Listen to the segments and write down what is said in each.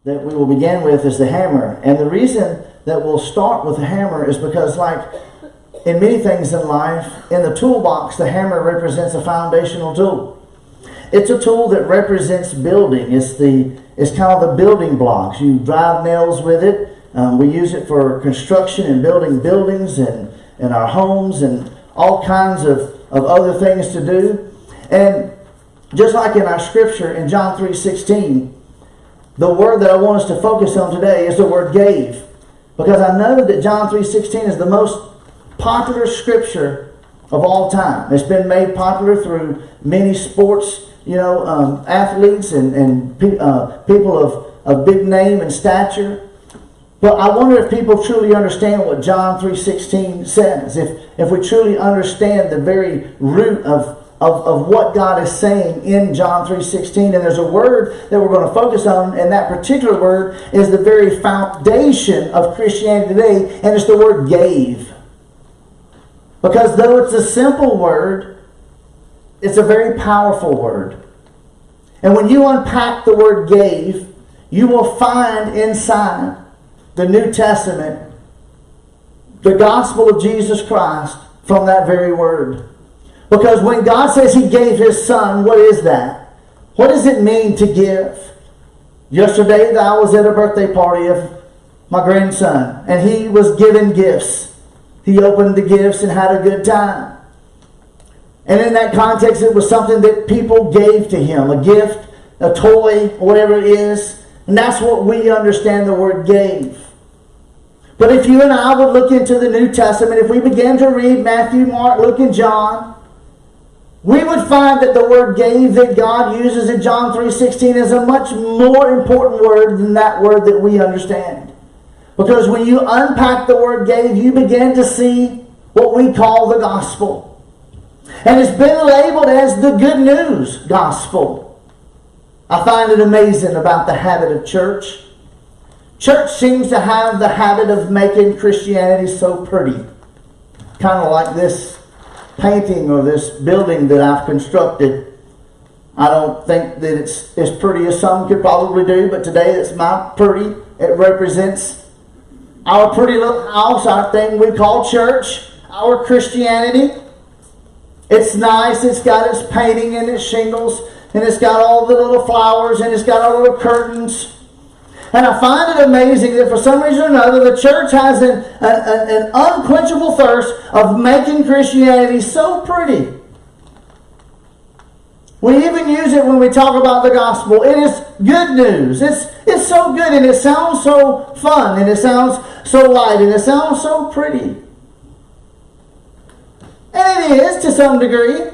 that we will begin with is the hammer. And the reason that we'll start with the hammer is because, like in many things in life, in the toolbox, the hammer represents a foundational tool. It's a tool that represents building. It's kind of the building blocks. You drive nails with it. We use it for construction and building buildings and our homes and all kinds of other things to do. And just like in our scripture in John 3:16, the word that I want us to focus on today is the word gave. Because I know that John 3:16 is the most popular scripture of all time. It's been made popular through many sports, athletes and people of big name and stature. But I wonder if people truly understand what John 3:16 says. If we truly understand the very root of what God is saying in John 3:16. And there's a word that we're going to focus on, and that particular word is the very foundation of Christianity today, and it's the word gave. Because though it's a simple word, it's a very powerful word. And when you unpack the word gave, you will find inside the New Testament the gospel of Jesus Christ from that very word. Because when God says He gave His Son, what is that? What does it mean to give? Yesterday I was at a birthday party of my grandson, and he was given gifts. He opened the gifts and had a good time. And in that context, it was something that people gave to him. A gift, a toy, whatever it is. And that's what we understand the word gave. But if you and I would look into the New Testament, if we began to read Matthew, Mark, Luke, and John, we would find that the word gave that God uses in John 3:16 is a much more important word than that word that we understand. Because when you unpack the word gave, you begin to see what we call the gospel. And it's been labeled as the good news gospel. I find it amazing about the habit of church. Church seems to have the habit of making Christianity so pretty. Kind of like this painting or this building that I've constructed. I don't think that it's as pretty as some could probably do, but today it's my pretty. It represents our pretty little house, our thing we call church, our Christianity. It's nice. It's got its painting and its shingles, and it's got all the little flowers, and it's got our little curtains. And I find it amazing that for some reason or another, the church has an unquenchable thirst of making Christianity so pretty. We even use it when we talk about the gospel. It is good news. It's so good, and it sounds so fun, and it sounds so light, and it sounds so pretty. And it is to some degree.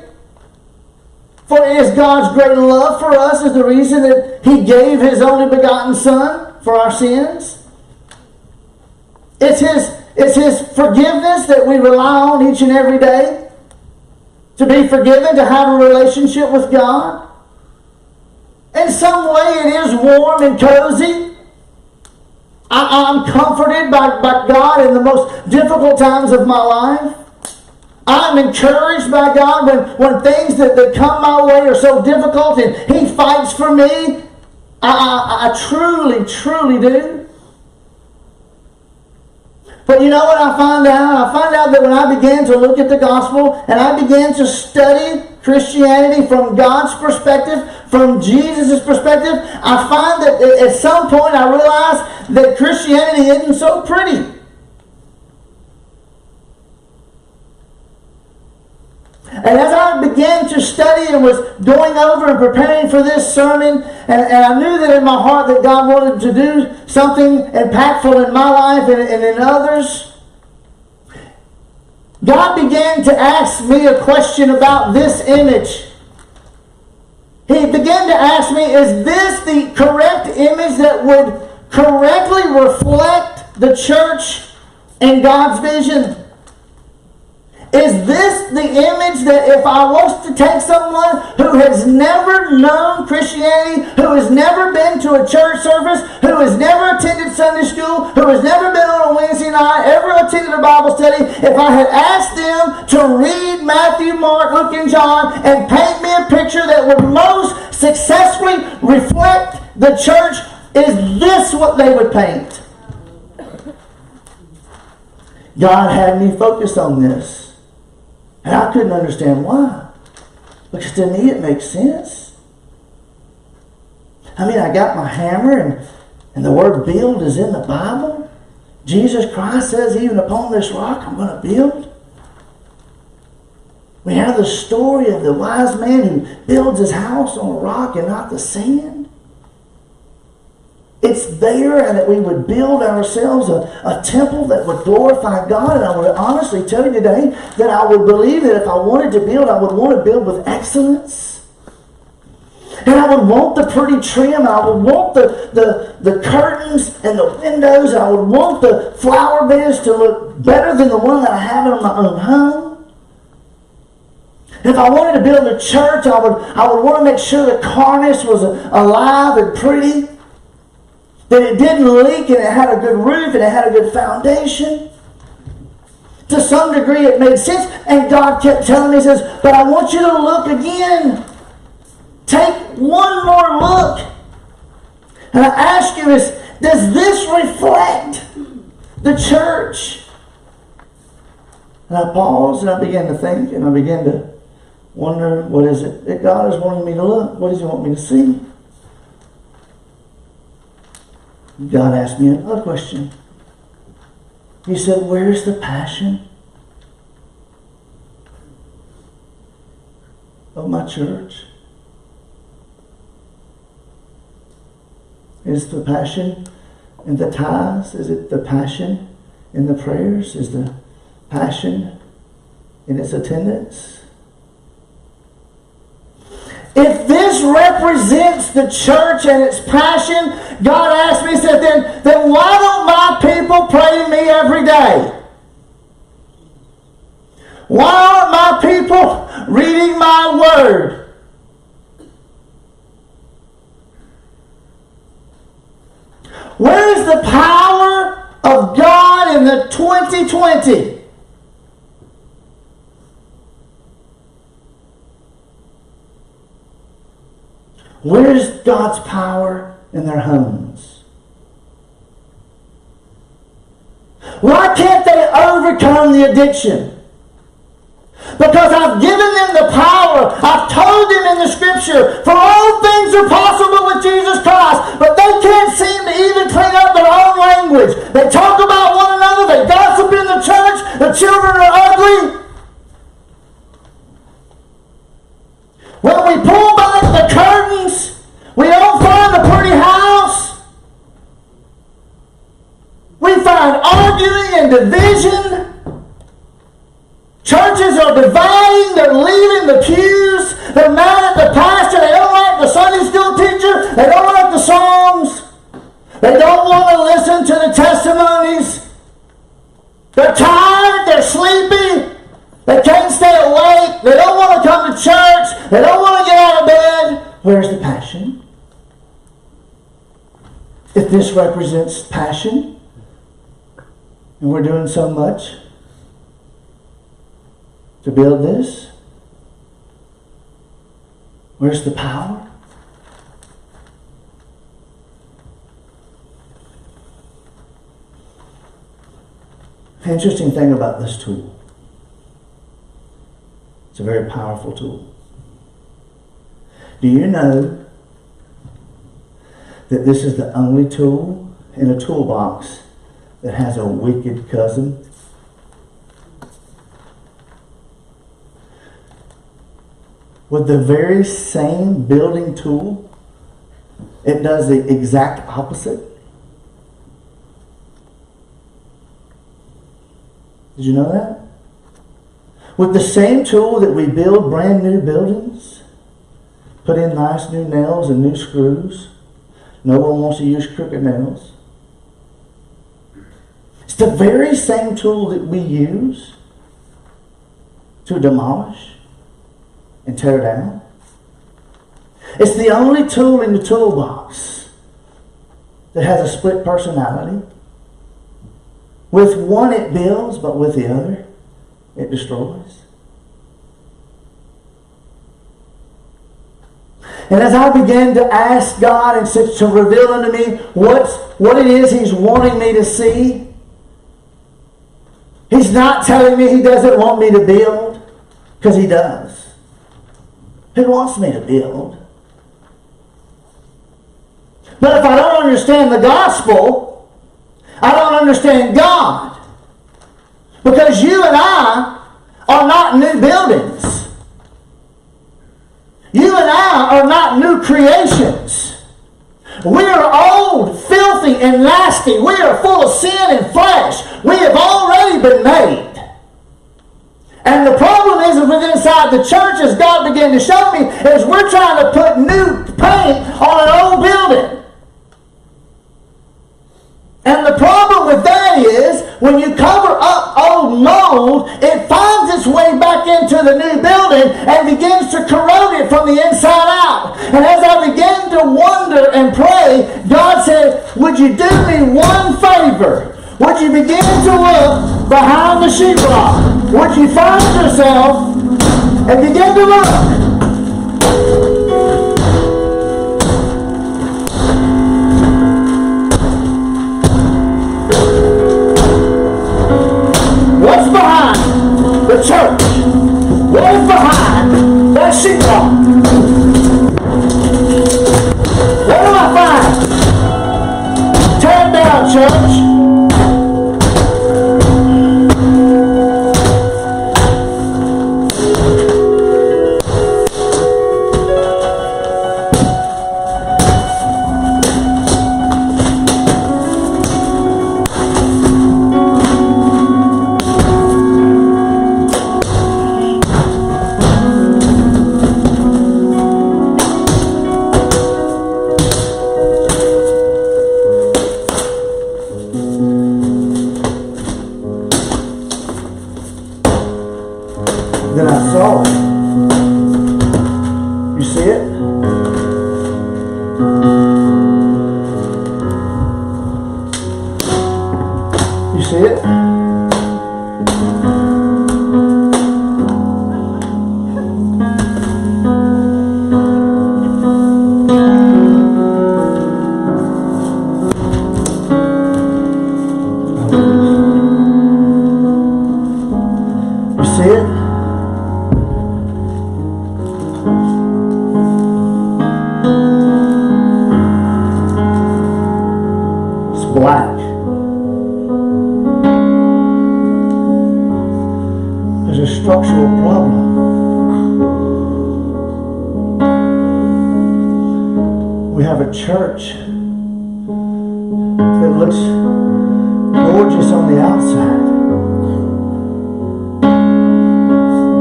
For it is God's great love for us is the reason that He gave His only begotten Son for our sins. It's His forgiveness that we rely on each and every day. To be forgiven, to have a relationship with God. In some way it is warm and cozy. I'm comforted by God in the most difficult times of my life. I'm encouraged by God when things that come my way are so difficult and He fights for me. I truly, truly do. But you know what I find out? I find out that when I began to look at the gospel and I began to study Christianity from God's perspective, from Jesus' perspective, I find that at some point I realized that Christianity isn't so pretty. And as I began to study and was going over and preparing for this sermon, and I knew that in my heart that God wanted to do something impactful in my life and in others, God began to ask me a question about this image. He began to ask me, is this the correct image that would correctly reflect the church and God's vision? Is this the image that if I was to take someone who has never known Christianity, who has never been to a church service, who has never attended Sunday school, who has never been on a Wednesday night, ever attended a Bible study, if I had asked them to read Matthew, Mark, Luke, and John and paint me a picture that would most successfully reflect the church Is this what they would paint? God had me focused on this. And I couldn't understand why. Because to me it makes sense. I mean, I got my hammer and the word build is in the Bible. Jesus Christ says, even upon this rock I'm going to build. We have the story of the wise man who builds his house on a rock and not the sand. It's there, and that we would build ourselves a temple that would glorify God. And I would honestly tell you today that I would believe that if I wanted to build, I would want to build with excellence. And I would want the pretty trim, and I would want the curtains and the windows, and I would want the flower beds to look better than the one that I have in my own home. If I wanted to build a church, I would want to make sure the cornice was alive and pretty, that it didn't leak, and it had a good roof, and it had a good foundation. To some degree it made sense, and God kept telling me, He says, but I want you to look again. Take one more look. And I ask you, does this reflect the church? And I paused and I began to think and I began to wonder, what is it that God is wanting me to look? What does He want me to see? God asked me another question. He said, where's the passion of my church? Is the passion in the tithes? Is it the passion in the prayers? Is the passion in its attendance? If this represents the church and its passion, God asked me, He said, then why don't my people pray to me every day? Why aren't my people reading my word? Where is the power of God in the 2020? Where is God's power in their homes? Why can't they overcome the addiction? Because I've given them the power. I've told them in the Scripture, for all things are possible with Jesus Christ. But they can't seem to even clean up their own language. They talk about one another. They gossip in the church. The children are ugly. When we pull back the curtains, we don't find a pretty house. We find arguing and division. Churches are dividing. They're leaving the pews. They're mad at the pastor. They don't like the Sunday school teacher. They don't like the songs. They don't want to listen to the testimonies. They're tired. They're sleepy. They can't stay awake. They don't want to come to church. They don't want to get out of bed. Where's the passion? If this represents passion, and we're doing so much to build this, where's the power? The interesting thing about this tool, it's a very powerful tool. Do you know that this is the only tool in a toolbox that has a wicked cousin? With the very same building tool, it does the exact opposite. Did you know that? With the same tool that we build brand new buildings, put in nice new nails and new screws. No one wants to use crooked nails. It's the very same tool that we use to demolish and tear down. It's the only tool in the toolbox that has a split personality. With one it builds, but with the other it destroys. And as I began to ask God and to reveal unto me what it is He's wanting me to see, He's not telling me He doesn't want me to build, because He does. He wants me to build. But if I don't understand the gospel, I don't understand God. Because you and I are not new buildings. You and I are not new creations. We are old, filthy, and nasty. We are full of sin and flesh. We have already been made. And the problem is within inside the church, as God began to show me, is we're trying to put new paint on an old building. And the problem with that is, when you cover up old mold, it finds its way back into the new building and begins to corrode it from the inside out. And as I began to wonder and pray, God said, would you do me one favor? Would you begin to look behind the sheetrock? Would you find yourself and begin to look? What's behind the church? What is behind that sheetrock? What do I find? Tear it down, church. Then I saw it. You see it? You see it? You see it? Black. There's a structural problem. We have a church that looks gorgeous on the outside.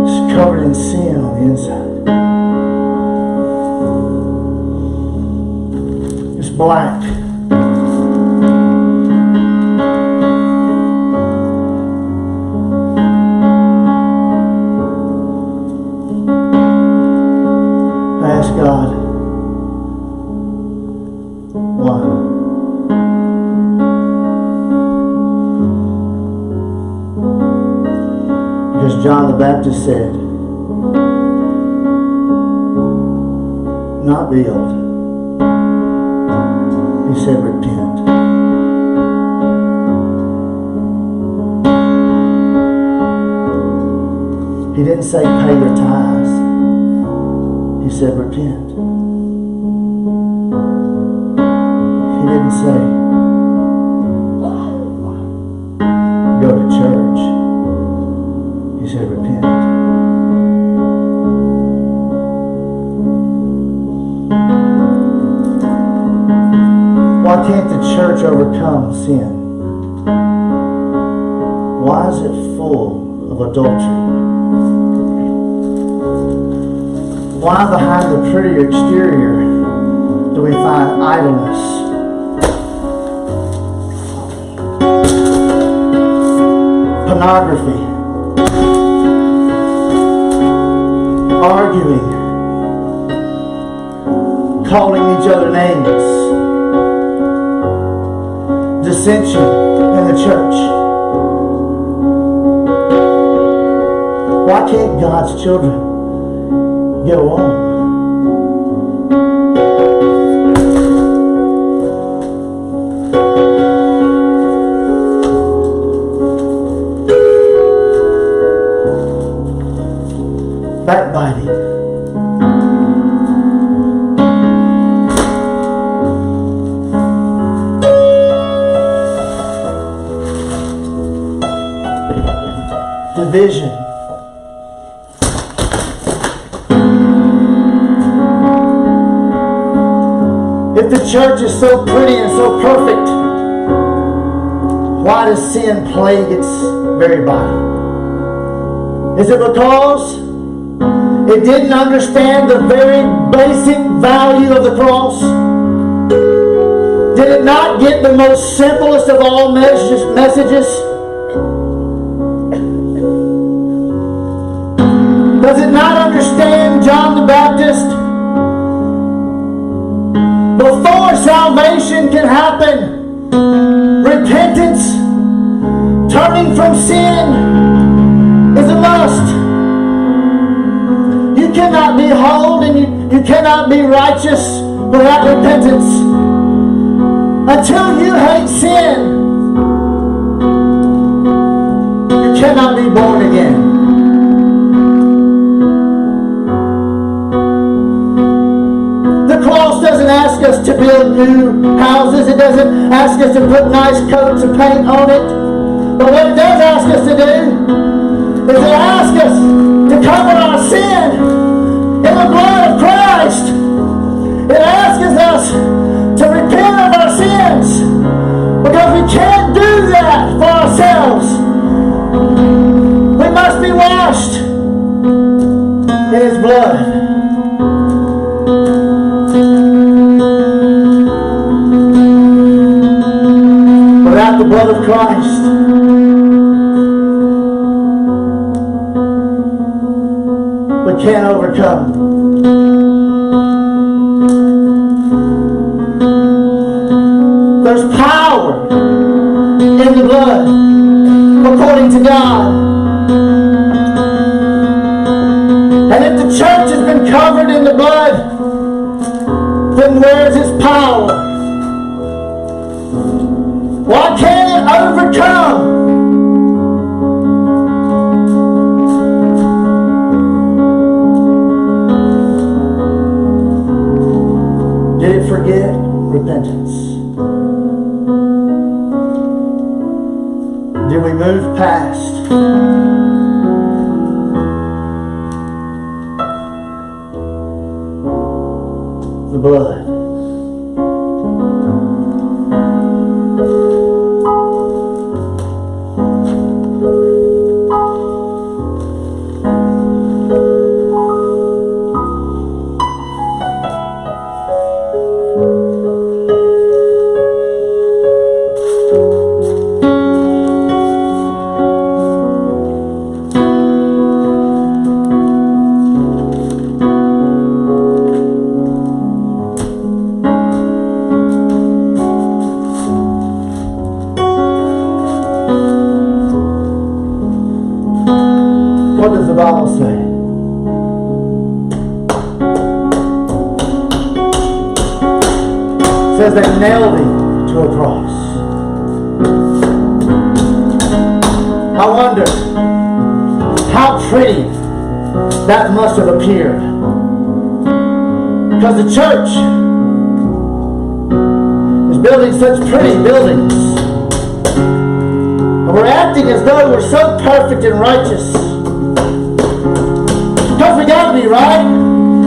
It's covered in sin on the inside. It's black. God, why? Because John the Baptist said, not build. He said, repent. He didn't say pay your tithes. He said, repent. He didn't say, go to church. He said, repent. Why can't the church overcome sin? Why is it full of adultery? Why behind the pretty exterior do we find idleness? Pornography, arguing, calling each other names, dissension in the church. Why can't God's children go on? backbiting, division. If the church is so pretty and so perfect, why does sin plague its very body? Is it because it didn't understand the very basic value of the cross? Did it not get the most simplest of all messages? Does it not understand John the Baptist? Before salvation can happen, repentance, turning from sin is a must. You cannot be whole and you cannot be righteous without repentance. Until you hate sin, you cannot be born again. The cross doesn't ask us to build new houses. It doesn't ask us to put nice coats of paint on it. But what it does ask us to do is it asks us to cover our sin in the blood of Christ. It asks us to repent of our sins because we can't do that for ourselves. We must be washed in His blood. Without the blood of Christ, we can't overcome. There's power in the blood, according to God. And if the church has been covered in the blood, then where's its power? Why can't it overcome? Did it forget repentance? Did we move past the blood? What does the Bible say? It says they nailed Him to a cross. I wonder how pretty that must have appeared. Because the church is building such pretty buildings. And we're acting as though we're so perfect and righteous. Because we got to be right.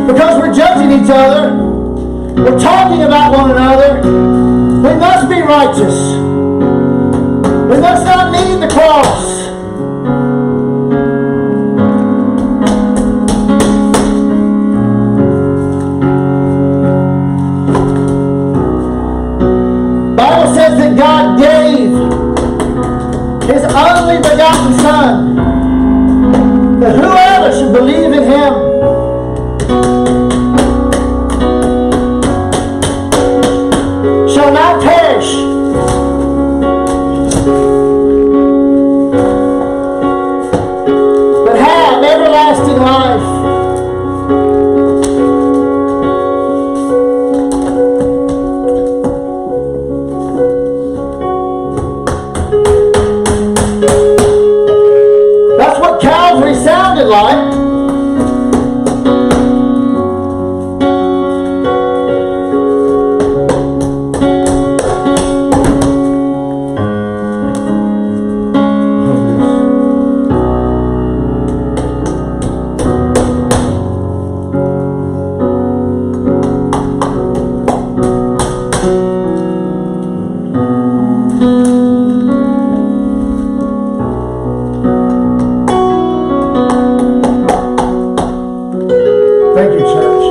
Because we're judging each other. We're talking about one another. We must be righteous. We must not need the cross. The Bible says that God gave His only begotten Son, that whoever should believe in Him shall not perish, Thank you, church.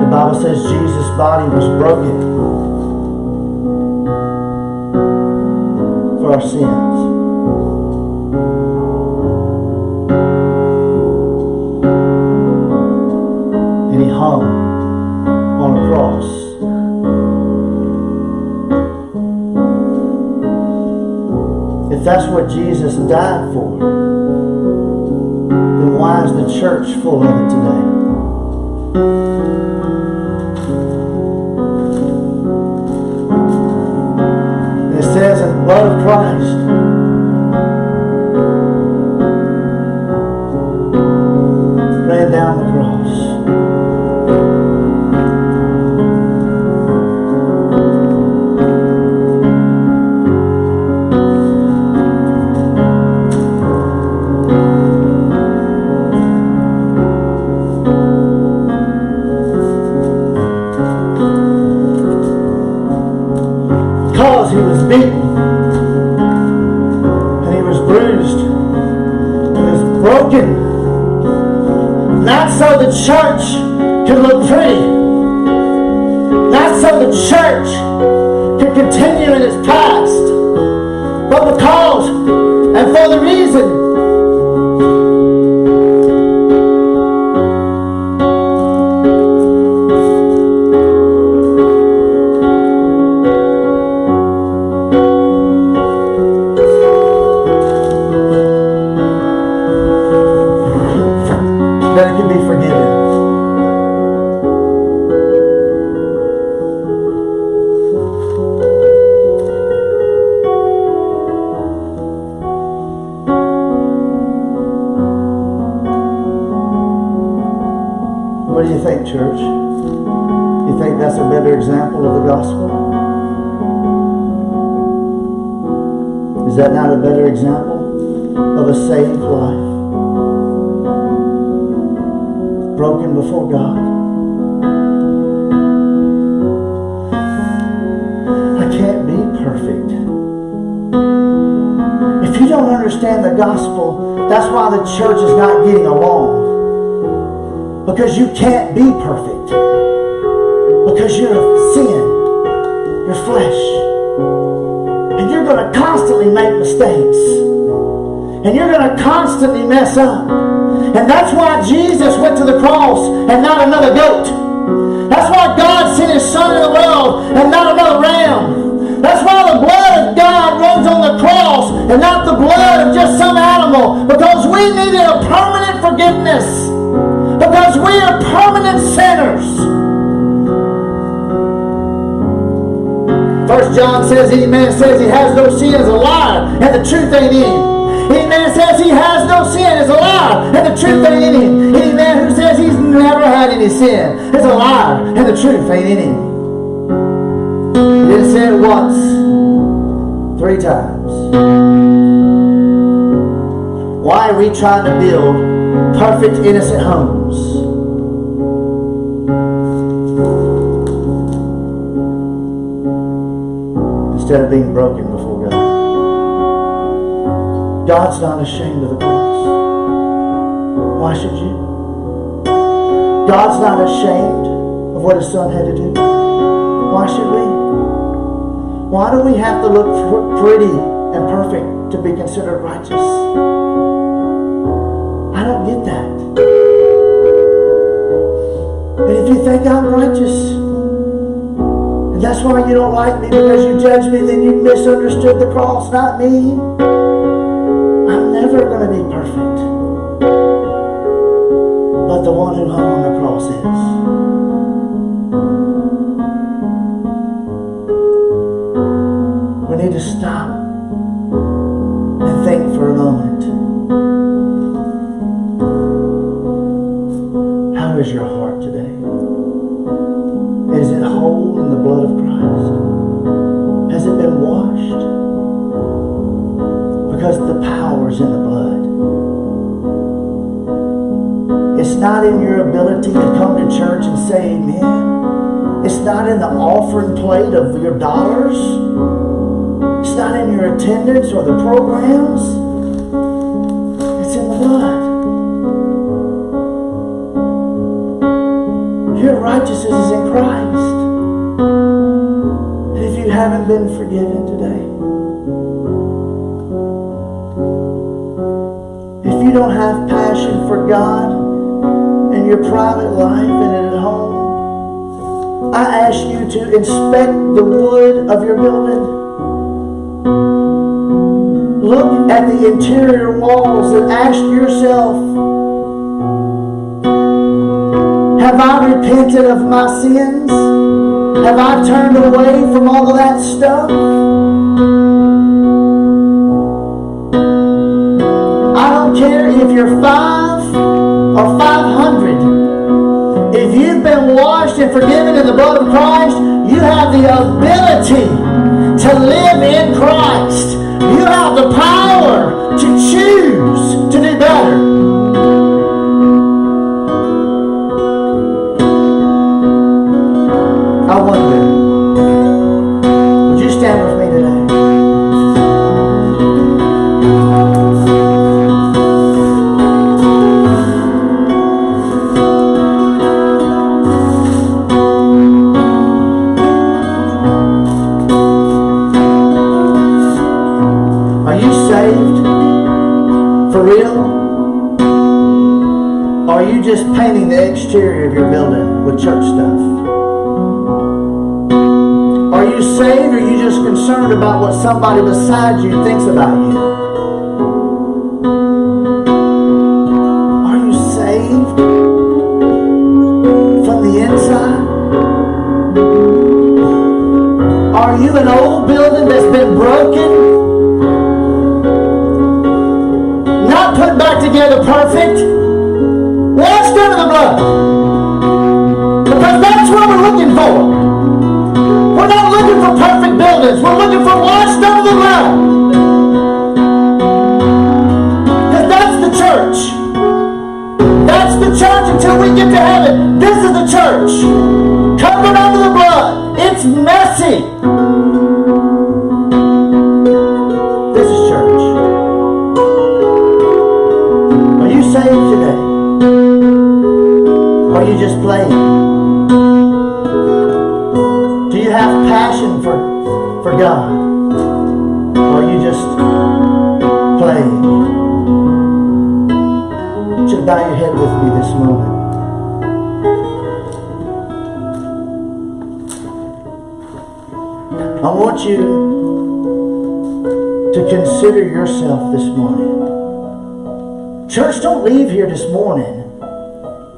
The Bible says Jesus' body was broken for our sins. And He hung on a cross. If that's what Jesus died for, then why is the church full of it today? And it says in the blood of Christ, ran down the cross. He was beaten and He was bruised and He was broken, not so the church could look pretty, not so the church could continue in its past, but because and for the reason that it can be forgiven. What do you think, church? You think that's a better example of the gospel? Is that not a better example of a saved life? Broken before God. I can't be perfect. If you don't understand the gospel, that's why the church is not getting along. Because you can't be perfect. Because you're sin. You're flesh. And you're going to constantly make mistakes. And you're going to constantly mess up. And that's why Jesus went to the cross and not another goat. That's why God sent His Son in the world and not another ram. That's why the blood of God runs on the cross and not the blood of just some animal. Because we needed a permanent forgiveness. Because we are permanent sinners. 1 John says, any man says he has no sin is a liar, and the truth ain't in him. Any man says he has no sin is a liar, and the truth ain't in him. Any man who says he's never had any sin is a liar, and the truth ain't in him. He didn't say it once, 3 times. Why are we trying to build perfect, innocent homes? Instead of being broken before God. God's not ashamed of the cross. Why should you? God's not ashamed of what His Son had to do. Why should we? Why do we have to look pretty and perfect to be considered righteous? I don't get that. And if you think I'm righteous, and that's why you don't like me because you judge me, then you misunderstood the cross, not me. I'm never going to be perfect. But the one who hung on the cross is. We need to stop and think for a moment. How is your heart today? Is it whole in the blood of Christ? Has it been washed? Because the power is in the blood. It's not in your ability to come to church and say amen. It's not in the offering plate of your dollars. It's not in your attendance or the programs. It's in the blood. Your righteousness is in Christ. And if you haven't been forgiven today, if you don't have passion for God in your private life and at home, I ask you to inspect the wood of your building. Look at the interior walls and ask yourself, have I repented of my sins? Have I turned away from all of that stuff? I don't care if you're 5 or 500. If you've been washed and forgiven in the blood of Christ, you have the ability to live in Christ. You have the power to choose to do better. I wonder, would you stand with me today? For real? Or are you just painting the exterior of your building with church stuff? Are you saved, or are you just concerned about what somebody beside you thinks about you? Are you saved from the inside? Are you an old building that's been broken? Put back together perfect, washed under the blood, because that's what we're looking for. We're not looking for perfect buildings. We're looking for washed under the blood, because that's the church. That's the church until we get to heaven. This is the church, covered under the blood. It's messy. This is church. Saved today? Or are you just playing? Do you have passion for God? Or are you just playing? Would you bow your head with me this moment? I want you to consider yourself this morning. Church, don't leave here this morning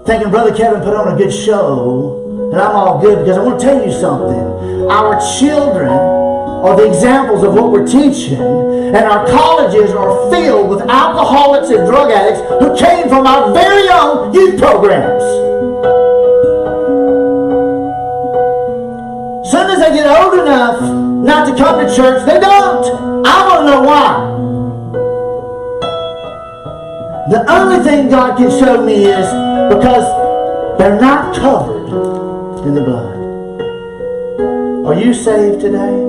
thinking Brother Kevin put on a good show and I'm all good, because I want to tell you something. Our children are the examples of what we're teaching, and our colleges are filled with alcoholics and drug addicts who came from our very own youth programs. As soon as they get old enough not to come to church, they don't. I want to know why. The only thing God can show me is because they're not covered in the blood. Are you saved today?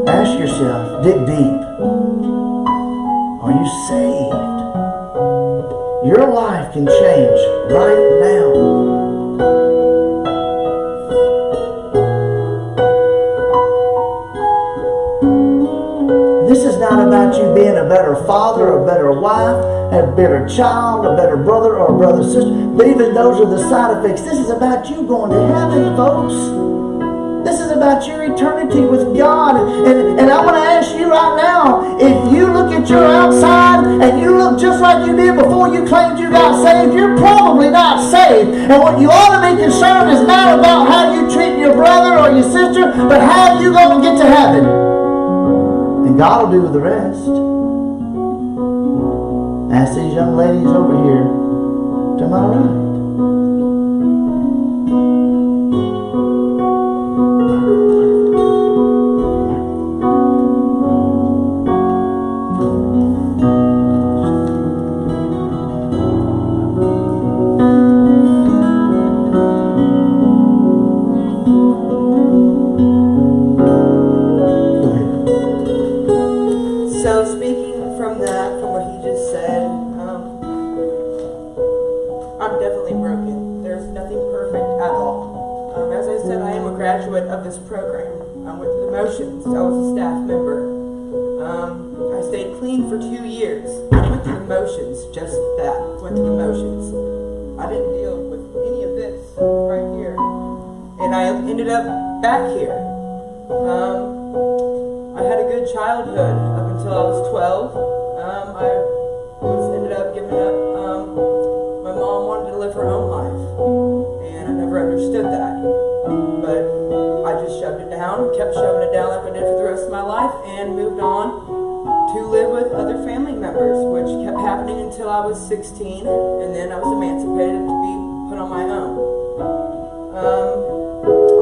Ask yourself, dig deep. Are you saved? Your life can change right now. This is not about you being a better father, a better wife, a better child, a better brother, or a brother sister. But even those are the side effects. This is about you going to heaven, folks. This is about your eternity with God. And I want to ask you right now, if you look at your outside and you look just like you did before you claimed you got saved, you're probably not saved. And what you ought to be concerned is not about how you treat your brother or your sister, but how you going to get to heaven. And God will do the rest. Ask these young ladies over here to my right. graduate of this program. I went through the motions. I was a staff member. I stayed clean for 2 years. I went through the motions, just that. Went through the motions. I didn't deal with any of this right here. And I ended up back here. I had a good childhood up until I was 12. I ended up giving up. My mom wanted to live her own life, and I never understood that. But I just shoved it down, kept shoving it down like I did for the rest of my life, and moved on to live with other family members, which kept happening until I was 16, and then I was emancipated to be put on my own.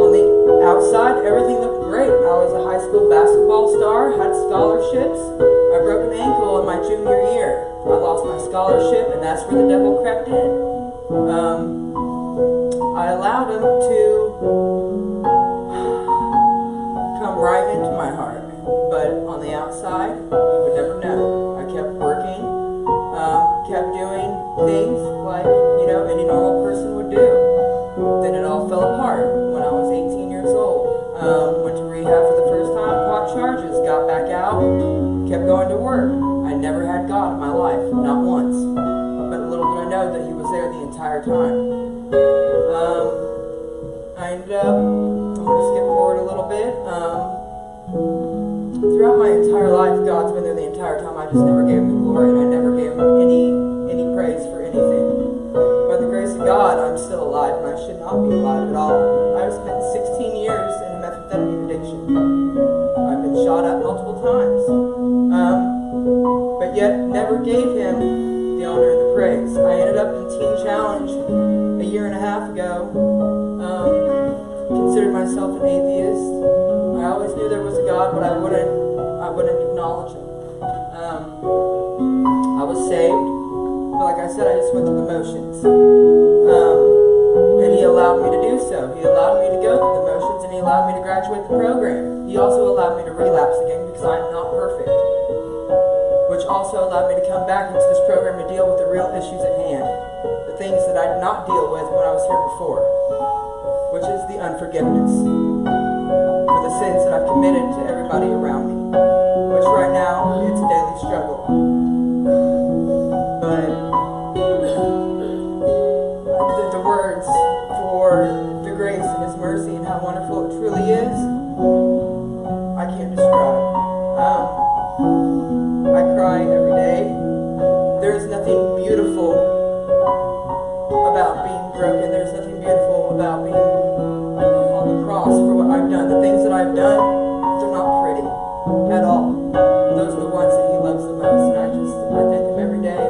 On the outside, everything looked great. I was a high school basketball star, had scholarships. I broke an ankle in my junior year. I lost my scholarship, and that's where the devil crept in. I allowed him to come right into my heart, but on the outside, you would never know. I kept working, kept doing things like, any normal person would do. Then it all fell apart when I was 18 years old. Went to rehab for the first time, caught charges, got back out, kept going to work. I never had God in my life, not once. But little did I know that He was there the entire time. I ended up, I'm going to skip forward a little bit. Throughout my entire life, God's been there the entire time. I just never gave Him the glory, and I never gave Him any praise for anything. By the grace of God, I'm still alive, and I should not be alive at all. I've spent 16 years in a methamphetamine addiction. I've been shot at multiple times. But yet never gave Him the honor and the praise. I ended up in Teen Challenge a year and a half ago. Considered myself an atheist. I always knew there was a God, but I wouldn't acknowledge Him. I was saved, but like I said, I just went through the motions. And He allowed me to do so. He allowed me to go through the motions, and He allowed me to graduate the program. He also allowed me to relapse again because I'm not perfect. Which also allowed me to come back into this program to deal with the real issues at hand. The things that I did not deal with when I was here before. Which is the unforgiveness for the sins that I've committed to everybody around me. Which right now, it's a daily struggle. But the words for the grace and His mercy and how wonderful it truly is, I can't describe. I cry every day. There is nothing beautiful about being broken. There's nothing beautiful about being on the cross for what I've done. The things that I've done, they're not pretty at all. Those are the ones that He loves the most. And I thank Him every day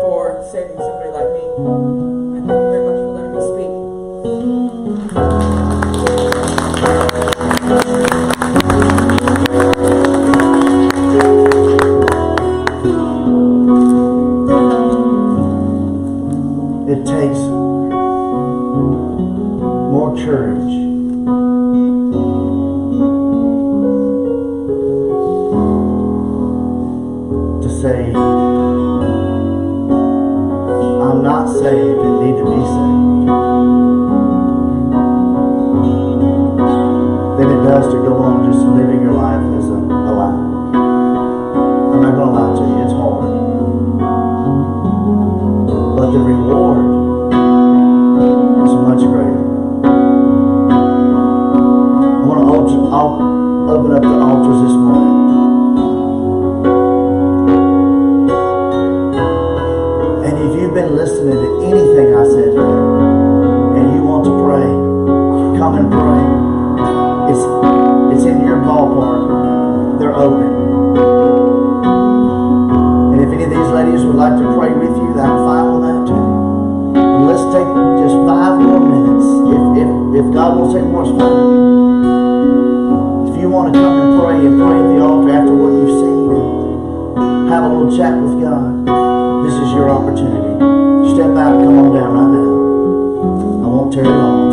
for saving somebody like me. I thank you very much for letting me speak. It takes more courage to say, I'm not saved and need to be saved, than it does to go on just living your life as a lie. I'm not going to lie to you, it's hard. But the reward is much greater. I'll open up the altars this morning. And if you've been listening to anything I said today, and you want to pray, come and pray. It's in your ballpark. They're open. And if any of these ladies would like to pray with you, I'm fine with that too. And let's take just 5 more minutes. If God will take more, it's fine. If you want to come and pray at the altar after what you've seen and have a little chat with God, this is your opportunity. Step out and come on down right now. I won't tarry long.